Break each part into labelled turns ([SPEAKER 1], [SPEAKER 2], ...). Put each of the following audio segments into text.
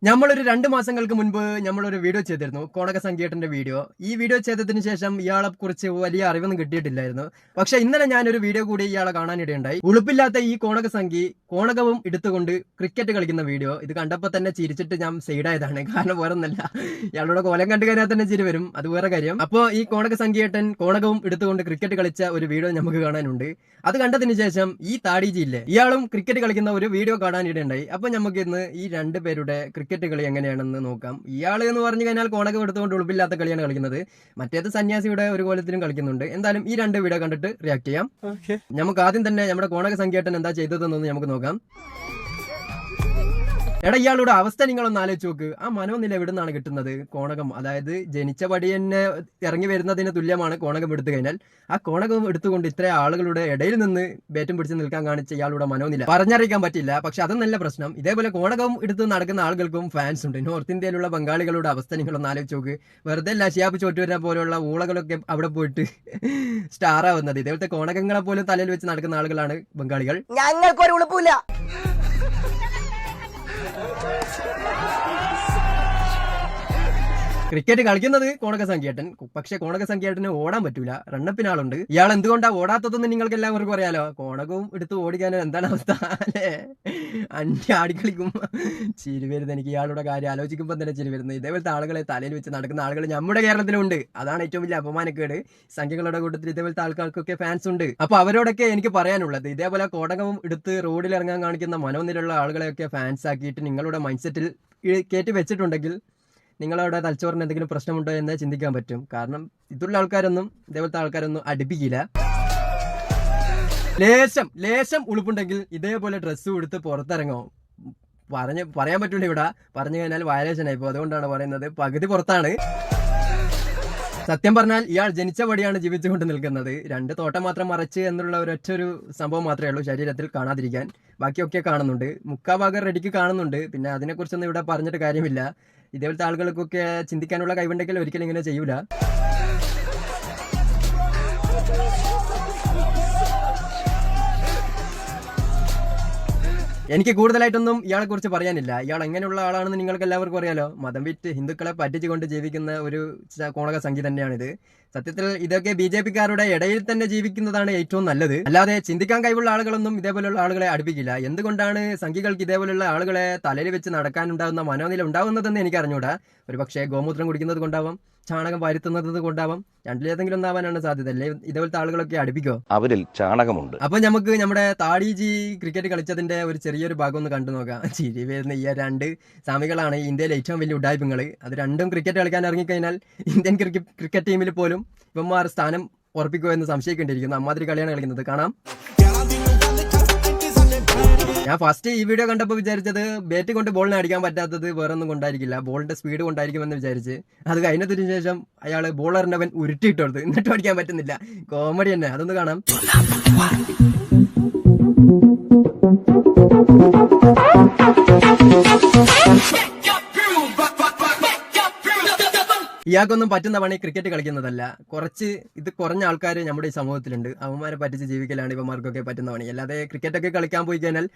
[SPEAKER 1] നമ്മളൊരു 2 മാസങ്ങൾക്ക് മുൻപ് നമ്മളൊരു വീഡിയോ ചെയ്തിരുന്നു, കോണക സംഖ്യേട്ടന്റെ വീഡിയോ. ഈ വീഡിയോ ചെയ്തതിന് ശേഷം ഇയാളെ കുറിച്ച് വലിയ അറിവൊന്നും കിട്ടിയിട്ടില്ലായിരുന്നു. പക്ഷെ ഇന്നലെ ഞാനൊരു വീഡിയോ കൂടി ഇയാളെ കാണാനിടയുണ്ടായി. ഉളുപ്പില്ലാത്ത ഈ കോണക സംഖ്യ കോണകവും എടുത്തുകൊണ്ട് ക്രിക്കറ്റ് കളിക്കുന്ന വീഡിയോ. ഇത് കണ്ടപ്പോൾ തന്നെ ചിരിച്ചിട്ട് ഞാൻ സൈഡായതാണ്. കാരണം വേറൊന്നല്ല, ഇയാളുടെ കോലം കണ്ടു കഴിഞ്ഞാൽ തന്നെ ചിരി വരും, അത് വേറെ കാര്യം. അപ്പോൾ ഈ കോണക സംഖ്യേട്ടൻ കോണകവും എടുത്തുകൊണ്ട് ക്രിക്കറ്റ് കളിച്ച ഒരു വീഡിയോ നമുക്ക് കാണാനുണ്ട്. അത് കണ്ടതിന് ശേഷം ഈ താടിജിയില്ലേ, ഇയാളും ക്രിക്കറ്റ് കളിക്കുന്ന ഒരു വീഡിയോ കാണാനിടയുണ്ടായി. അപ്പൊ നമുക്ക് ഇന്ന് ഈ രണ്ടുപേരുടെ ക്രിക്കറ്റ് കളി എങ്ങനെയാണെന്ന് നോക്കാം. ഇയാൾ എന്ന് പറഞ്ഞു കഴിഞ്ഞാൽ കോണകം എടുത്തുകൊണ്ട് ഉളുപ്പില്ലാത്ത കളിയാണ് കളിക്കുന്നത്. മറ്റേത് സന്യാസിയുടെ ഒരു കോലത്തിലും കളിക്കുന്നുണ്ട്. എന്തായാലും ഈ രണ്ട് വീഡിയോ കണ്ടിട്ട് റിയാക്ട് ചെയ്യാം. നമുക്ക് ആദ്യം തന്നെ നമ്മുടെ കോണക സംഖ്യേട്ടൻ എന്താ ചെയ്തതെന്നൊന്ന് നമുക്ക് നോക്കാം. എടാ, ഇയാളുടെ അവസ്ഥ നിങ്ങളൊന്ന് ആലോചിച്ച് നോക്ക്. ആ മനോനില എവിടെ നിന്നാണ് കിട്ടുന്നത്? കോണകം, അതായത് ജനിച്ച പടി തന്നെ ഇറങ്ങി വരുന്നതിന് തുല്യമാണ് കോണകം എടുത്തു കഴിഞ്ഞാൽ. ആ കോണകം എടുത്തുകൊണ്ട് ഇത്ര ആളുകളുടെ ഇടയിൽ നിന്ന് ബാറ്റും പിടിച്ച് നിൽക്കാൻ കാണിച്ച ഇയാളുടെ മനോനില പറഞ്ഞറിയിക്കാൻ പറ്റില്ല. പക്ഷെ അതൊന്നല്ല പ്രശ്നം. ഇതേപോലെ കോണകം എടുത്ത് നടക്കുന്ന ആളുകൾക്കും ഫാൻസ് ഉണ്ട്. നോർത്ത് ഇന്ത്യയിലുള്ള ബംഗാളികളുടെ അവസ്ഥ നിങ്ങളൊന്ന് ആലോചിച്ച് നോക്ക്. വെറുതെ അല്ല ഷിയാബ് ചോറ്റുവര പോലുള്ള ഊളകളൊക്കെ അവിടെ പോയിട്ട് സ്റ്റാർ ആവുന്നത്. ഇതേപോലത്തെ കോണകങ്ങളെ പോലും തലയിൽ വെച്ച് നടക്കുന്ന ആളുകളാണ് ബംഗാളികൾ.
[SPEAKER 2] ഞങ്ങൾക്കൊരു ഉളുപ്പില്ല.
[SPEAKER 1] ക്രിക്കറ്റ് കളിക്കുന്നത് കോണക സംഖ്യേട്ടൻ, പക്ഷെ കോണക സംഖ്യേട്ടന് ഓടാൻ പറ്റൂല. റണ്ണപ്പിനാളുണ്ട്. ഇയാൾ എന്തുകൊണ്ടാ ഓടാത്തതെന്ന് നിങ്ങൾക്ക് എല്ലാവർക്കും അറിയാലോ. കോണകവും എടുത്ത് ഓടിക്കാൻ എന്താണ് അവസ്ഥ അല്ലേ? ആടിക്കളിക്കും. ചിരി വരുന്നത് എനിക്ക് ഇയാളുടെ കാര്യം ആലോചിക്കുമ്പോൾ തന്നെ ചിരി വരുന്നത്. ഇതേപോലത്തെ ആളുകളെ തലയിൽ വെച്ച് നടക്കുന്ന ആളുകൾ നമ്മുടെ കേരളത്തിലുണ്ട്. അതാണ് ഏറ്റവും വലിയ അപമാനക്കേട്. സംഖ്യകളുടെ കൂട്ടത്തിൽ ഇതേപോലത്തെ ആൾക്കാർക്കൊക്കെ ഫാൻസ് ഉണ്ട്. അപ്പൊ അവരോടൊക്കെ എനിക്ക് പറയാനുള്ളത്, ഇതേപോലെ കോണകവും എടുത്ത് റോഡിൽ ഇറങ്ങാൻ കാണിക്കുന്ന മനോനിലുള്ള ആളുകളെയൊക്കെ ഫാൻസ് ആക്കിയിട്ട് നിങ്ങളുടെ മൈൻഡ് സെറ്റിൽ കയറ്റി വെച്ചിട്ടുണ്ടെങ്കിൽ നിങ്ങളുടെ തലച്ചോറിന് എന്തെങ്കിലും പ്രശ്നമുണ്ടോ എന്ന് ചിന്തിക്കാൻ പറ്റും. കാരണം ഇതുള്ള ആൾക്കാരൊന്നും ഇതേപോലത്തെ ആൾക്കാരൊന്നും അടുപ്പിക്കില്ല. ലേശം ഉളുപ്പുണ്ടെങ്കിൽ ഇതേപോലെ ഡ്രസ്സ് കൊടുത്ത് പുറത്തിറങ്ങോ. പറയാൻ പറ്റൂല. ഇവിടെ പറഞ്ഞു കഴിഞ്ഞാൽ വയലേഷൻ ആയിപ്പോ. അതുകൊണ്ടാണ് പറയുന്നത്, പകുതി പുറത്താണ്. സത്യം പറഞ്ഞാൽ ഇയാൾ ജനിച്ച പടിയാണ് ജീവിച്ചുകൊണ്ട് നിൽക്കുന്നത്. 2 തോട്ടം മാത്രം മറച്ച് എന്നുള്ള ഒരൊറ്റൊരു സംഭവം മാത്രമേ ഉള്ളൂ ശരീരത്തിൽ കാണാതിരിക്കാൻ. ബാക്കിയൊക്കെ കാണുന്നുണ്ട്. മുക്കാഭാഗം റെഡിക്ക് കാണുന്നുണ്ട്. പിന്നെ അതിനെക്കുറിച്ചൊന്നും ഇവിടെ പറഞ്ഞിട്ട് കാര്യമില്ല. ഇതേപോലത്തെ ആളുകൾക്കൊക്കെ ചിന്തിക്കാനുള്ള കഴിവുണ്ടെങ്കിൽ ഒരിക്കലും ഇങ്ങനെ ചെയ്യൂല. എനിക്ക് കൂടുതലായിട്ടൊന്നും ഇയാളെ കുറിച്ച് പറയാനില്ല. ഇയാൾ എങ്ങനെയുള്ള ആളാണെന്ന് നിങ്ങൾക്ക് എല്ലാവർക്കും അറിയാലോ. മതം വിറ്റ് ഹിന്ദുക്കളെ പറ്റിച്ചുകൊണ്ട് ജീവിക്കുന്ന ഒരു കോണക സംഖ്യ തന്നെയാണിത്. സത്യത്തിൽ ഇതൊക്കെ BJP-ക്കാരുടെ ഇടയിൽ തന്നെ ജീവിക്കുന്നതാണ് ഏറ്റവും നല്ലത്. അല്ലാതെ ചിന്തിക്കാൻ കഴിവുള്ള ആളുകളൊന്നും ഇതേപോലെയുള്ള ആളുകളെ അടുപ്പിക്കില്ല. എന്തുകൊണ്ടാണ് സംഖ്യകൾക്ക് ഇതേപോലെയുള്ള ആളുകളെ തലയിൽ വെച്ച് നടക്കാനുണ്ടാകുന്ന മനോനില ഉണ്ടാവുന്നതെന്ന് എനിക്ക് അറിഞ്ഞൂടാ. ഒരു പക്ഷേ ഗോമൂത്രം കുടിക്കുന്നത് കൊണ്ടാവാം, ചാണകം വരുത്തുന്നത് കൊണ്ടാവാം. രണ്ടിലേതെങ്കിലും ഒന്നാവാനാണ് സാധ്യത. അല്ലേ ഇതേപോലത്തെ ആളുകളൊക്കെ അടുപ്പിക്കോ?
[SPEAKER 3] അവരിൽ ചാണകമുണ്ട്.
[SPEAKER 1] അപ്പൊ നമുക്ക് നമ്മുടെ താടിജി ക്രിക്കറ്റ് കളിച്ചതിന്റെ ഒരു ചെറിയൊരു ഭാഗം ഒന്ന് കണ്ടു നോക്കാം. ചിരി വരുന്ന ഈ 2 സ്വാമികളാണ് ഇന്ത്യയിലെ ഏറ്റവും വലിയ ഉഡായ്പങ്ങൾ. അത് രണ്ടും ക്രിക്കറ്റ് കളിക്കാൻ ഇറങ്ങിക്കഴിഞ്ഞാൽ ഇന്ത്യൻ ക്രിക്കറ്റ് ടീമിൽ പോലും ഇവന്മാർ സ്ഥാനം ഉറപ്പിക്കുമോ എന്ന് സംശയിക്കേണ്ടിയിരിക്കുന്നു. അമ്മാതിരി കളിയാണ് കളിക്കുന്നത്. കാണാം. ഞാൻ ഫസ്റ്റ് ഈ വീഡിയോ കണ്ടപ്പോൾ വിചാരിച്ചത് ബാറ്റ് കൊണ്ട് ബോളിനെ അടിക്കാൻ പറ്റാത്തത് വേറൊന്നും കൊണ്ടായിരിക്കില്ല, ബോളിന്റെ സ്പീഡ് കൊണ്ടായിരിക്കുമെന്ന് വിചാരിച്ച്. അത് കഴിഞ്ഞതിന് ശേഷം അയാൾ ബോളറിന്റെ അവൻ ഉരുട്ടിയിട്ടോടുത്ത്, എന്നിട്ടും അടിക്കാൻ പറ്റുന്നില്ല. കോമഡി തന്നെ. അതൊന്ന് കാണാം. ഇയാൾക്കൊന്നും പറ്റുന്ന പണി ക്രിക്കറ്റ് കളിക്കുന്നതല്ല. കുറഞ്ഞ ആൾക്കാർ നമ്മുടെ ഈ സമൂഹത്തിലുണ്ട്. അവന്മാരെ പറ്റിച്ച് ജീവിക്കലാണ് ഇവന്മാർക്കൊക്കെ പറ്റുന്ന പണി. അല്ലാതെ ക്രിക്കറ്റൊക്കെ കളിക്കാൻ പോയി കഴിഞ്ഞാൽ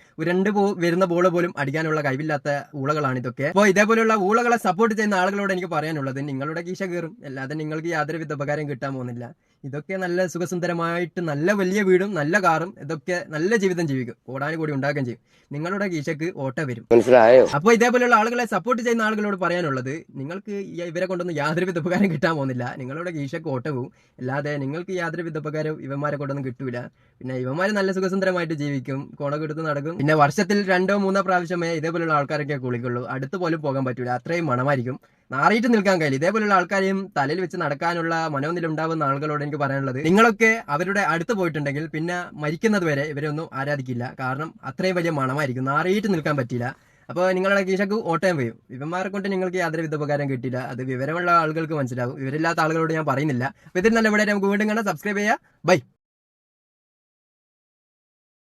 [SPEAKER 1] വരുന്ന ബോള് പോലും അടിക്കാനുള്ള കഴിവില്ലാത്ത ഊളകളാണ് ഇതൊക്കെ. അപ്പോൾ ഇതേപോലെയുള്ള ഊളകളെ സപ്പോർട്ട് ചെയ്യുന്ന ആളുകളോട് എനിക്ക് പറയാനുള്ളത്, നിങ്ങളുടെ കീശ കയറും, അല്ലാതെ നിങ്ങൾക്ക് യാതൊരുവിധ ഉപകാരം കിട്ടാൻ പോകുന്നില്ല. ഇതൊക്കെ നല്ല സുഖസുന്ദരമായിട്ട് നല്ല വലിയ വീടും നല്ല കാറും ഇതൊക്കെ നല്ല ജീവിതം ജീവിക്കും, കൂടി ഉണ്ടാക്കുകയും ചെയ്യും. നിങ്ങളുടെ കീശക്ക് ഓട്ട വരും. മനസ്സിലായോ? അപ്പോൾ ഇതേപോലെയുള്ള ആളുകളെ സപ്പോർട്ട് ചെയ്യുന്ന ആളുകളോട് പറയാനുള്ളത്, നിങ്ങൾക്ക് ഇവരെ കൊണ്ടൊന്നും യാതൊരുവിധ ഉപകാരം കിട്ടാൻ പോകുന്നില്ല. നിങ്ങളുടെ കീശക്ക് ഓട്ട പോവും, അല്ലാതെ നിങ്ങൾക്ക് യാതൊരുവിധ ഉപകാരം ഇവന്മാരെ കൊണ്ടൊന്നും കിട്ടൂല. പിന്നെ ഇവന്മാര് നല്ല സുഖസുന്ദരമായിട്ട് ജീവിക്കും, കോണകം എടുത്ത് നടക്കും. പിന്നെ വർഷത്തിൽ 2-3 പ്രാവശ്യമേ ഇതേപോലെയുള്ള ആൾക്കാരൊക്കെ കുളിക്കുള്ളൂ. അടുത്ത് പോലും പോകാൻ പറ്റൂല, അത്രയും മണമായിരിക്കും. നാറിയിട്ട് നിൽക്കാൻ കഴിയില്ല. ഇതേപോലെയുള്ള ആൾക്കാരെയും തലയിൽ വെച്ച് നടക്കാനുള്ള മനോനില ഉണ്ടാവുന്ന ആളുകളോട് എനിക്ക് പറയാനുള്ളത്, നിങ്ങളൊക്കെ അവരുടെ അടുത്ത് പോയിട്ടുണ്ടെങ്കിൽ പിന്നെ മരിക്കുന്നത് വരെ ഇവരൊന്നും ആരാധിക്കില്ല. കാരണം അത്രയും വലിയ മണമായിരിക്കും, നാറിയിട്ട് നിൽക്കാൻ പറ്റില്ല. അപ്പോൾ നിങ്ങളുടെ കീശക്ക് ഓട്ടം വരും. ഇവന്മാരെ കൊണ്ട് നിങ്ങൾക്ക് യാതൊരുവിധ ഉപകാരം കിട്ടില്ല. അത് വിവരമുള്ള ആളുകൾക്ക് മനസ്സിലാവും. വിവരമില്ലാത്ത ആളുകളോട് ഞാൻ പറയുന്നില്ല. അപ്പോൾ ഇതിൽ നല്ല ഇവിടെ നമുക്ക് വീണ്ടും കാണാം. സബ്സ്ക്രൈബ് ചെയ്യുക. ബൈ.